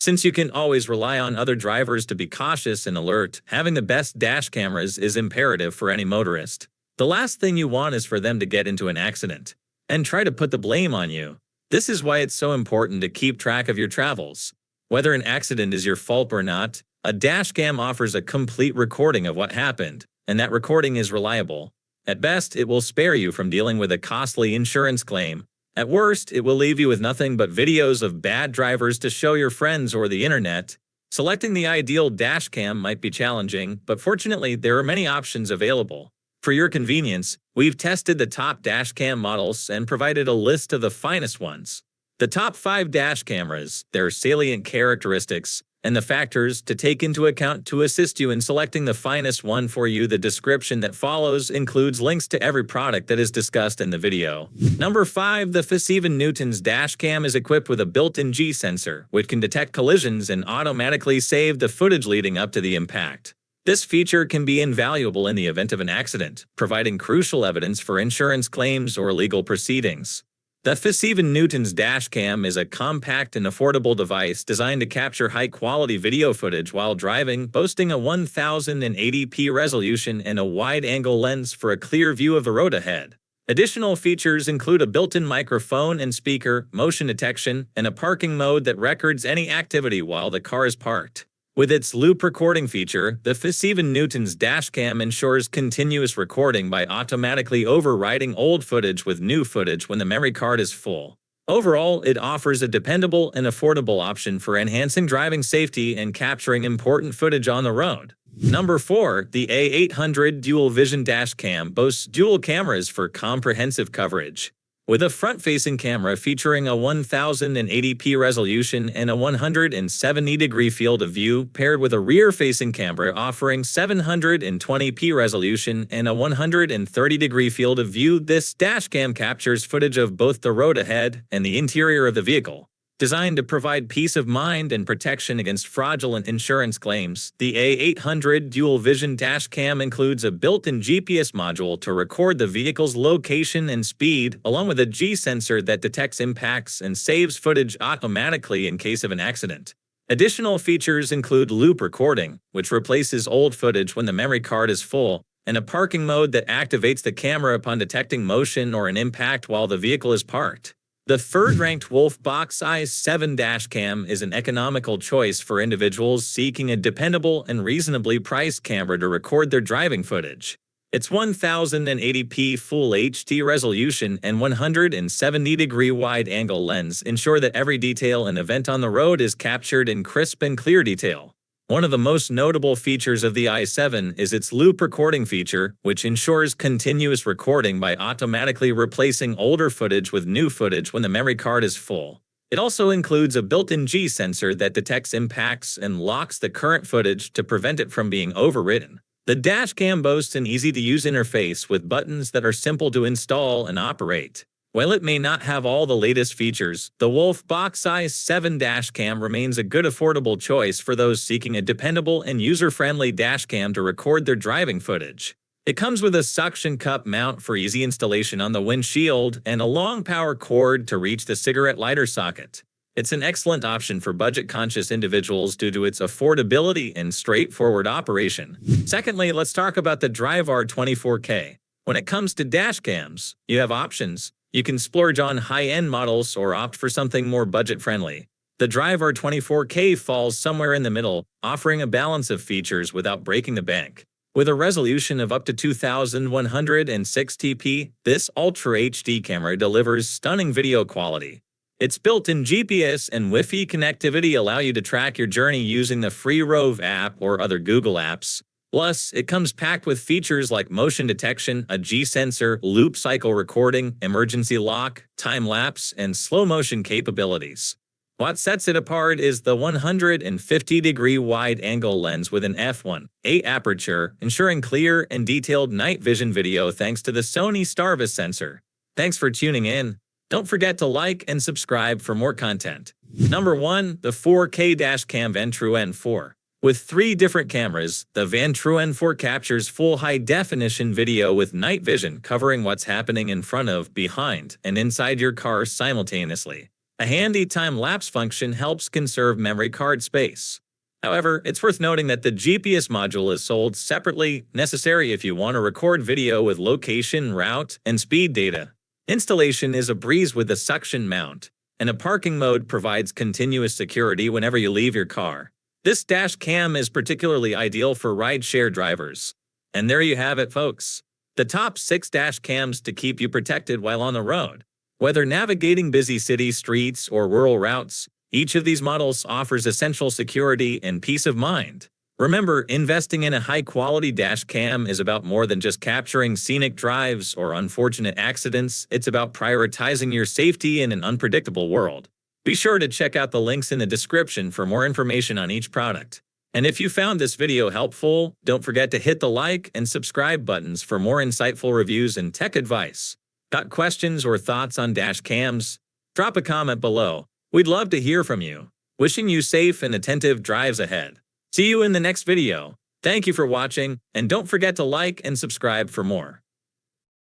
Since you can always rely on other drivers to be cautious and alert, having the best dash cameras is imperative for any motorist. The last thing you want is for them to get into an accident and try to put the blame on you. This is why it's so important to keep track of your travels. Whether an accident is your fault or not, a dash cam offers a complete recording of what happened, and that recording is reliable. At best, it will spare you from dealing with a costly insurance claim. At worst, it will leave you with nothing but videos of bad drivers to show your friends or the internet. Selecting the ideal dash cam might be challenging, but fortunately, there are many options available. For your convenience, we've tested the top dash cam models and provided a list of the finest ones. The top 5 dash cameras, their salient characteristics, and the factors to take into account to assist you in selecting the finest one for you. The description that follows includes links to every product that is discussed in the video. Number 5. The F7N Dash Cam is equipped with a built-in G sensor, which can detect collisions and automatically save the footage leading up to the impact. This feature can be invaluable in the event of an accident, providing crucial evidence for insurance claims or legal proceedings. The F7N Dash Cam is a compact and affordable device designed to capture high-quality video footage while driving, boasting a 1080p resolution and a wide-angle lens for a clear view of the road ahead. Additional features include a built-in microphone and speaker, motion detection, and a parking mode that records any activity while the car is parked. With its loop recording feature, the F7N Dash Cam ensures continuous recording by automatically overwriting old footage with new footage when the memory card is full. Overall, it offers a dependable and affordable option for enhancing driving safety and capturing important footage on the road. Number 4. The A800 Dual Vision Dash Cam boasts dual cameras for comprehensive coverage. With a front-facing camera featuring a 1080p resolution and a 170-degree field of view, paired with a rear-facing camera offering 720p resolution and a 130-degree field of view, this dashcam captures footage of both the road ahead and the interior of the vehicle. Designed to provide peace of mind and protection against fraudulent insurance claims, the A800 Dual Vision Dash Cam includes a built-in GPS module to record the vehicle's location and speed, along with a G sensor that detects impacts and saves footage automatically in case of an accident. Additional features include loop recording, which replaces old footage when the memory card is full, and a parking mode that activates the camera upon detecting motion or an impact while the vehicle is parked. The third-ranked Wolfbox J07 Dash Cam is an economical choice for individuals seeking a dependable and reasonably priced camera to record their driving footage. Its 1080p Full HD resolution and 170-degree wide-angle lens ensure that every detail and event on the road is captured in crisp and clear detail. One of the most notable features of the i7 is its loop recording feature, which ensures continuous recording by automatically replacing older footage with new footage when the memory card is full. It also includes a built-in G sensor that detects impacts and locks the current footage to prevent it from being overwritten. The dashcam boasts an easy-to-use interface with buttons that are simple to install and operate. While it may not have all the latest features, the Wolfbox J07 Dash Cam remains a good affordable choice for those seeking a dependable and user-friendly dashcam to record their driving footage. It comes with a suction cup mount for easy installation on the windshield and a long power cord to reach the cigarette lighter socket. It's an excellent option for budget-conscious individuals due to its affordability and straightforward operation. Secondly, let's talk about the Drive R24K. When it comes to dashcams, you have options. You can splurge on high-end models or opt for something more budget-friendly. The Drive R24K falls somewhere in the middle, offering a balance of features without breaking the bank. With a resolution of up to 2160p, this Ultra HD camera delivers stunning video quality. Its built-in GPS and Wi-Fi connectivity allow you to track your journey using the free Rove app or other Google apps. Plus, it comes packed with features like motion detection, a G sensor, loop cycle recording, emergency lock, time-lapse, and slow-motion capabilities. What sets it apart is the 150-degree wide-angle lens with an f1.8 aperture, ensuring clear and detailed night vision video thanks to the Sony Starvis sensor. Thanks for tuning in. Don't forget to like and subscribe for more content. Number 1. The 4K Dash Cam Vantrue N4. With 3 different cameras, the Vantrue N4 captures full high-definition video with night vision covering what's happening in front of, behind, and inside your car simultaneously. A handy time-lapse function helps conserve memory card space. However, it's worth noting that the GPS module is sold separately, necessary if you want to record video with location, route, and speed data. Installation is a breeze with a suction mount, and a parking mode provides continuous security whenever you leave your car. This dash cam is particularly ideal for ride-share drivers. And there you have it, folks. The top 6 dash cams to keep you protected while on the road. Whether navigating busy city streets or rural routes, each of these models offers essential security and peace of mind. Remember, investing in a high-quality dash cam is about more than just capturing scenic drives or unfortunate accidents. It's about prioritizing your safety in an unpredictable world. Be sure to check out the links in the description for more information on each product. And if you found this video helpful, don't forget to hit the like and subscribe buttons for more insightful reviews and tech advice. Got questions or thoughts on dash cams? Drop a comment below. We'd love to hear from you. Wishing you safe and attentive drives ahead. See you in the next video. Thank you for watching, and don't forget to like and subscribe for more.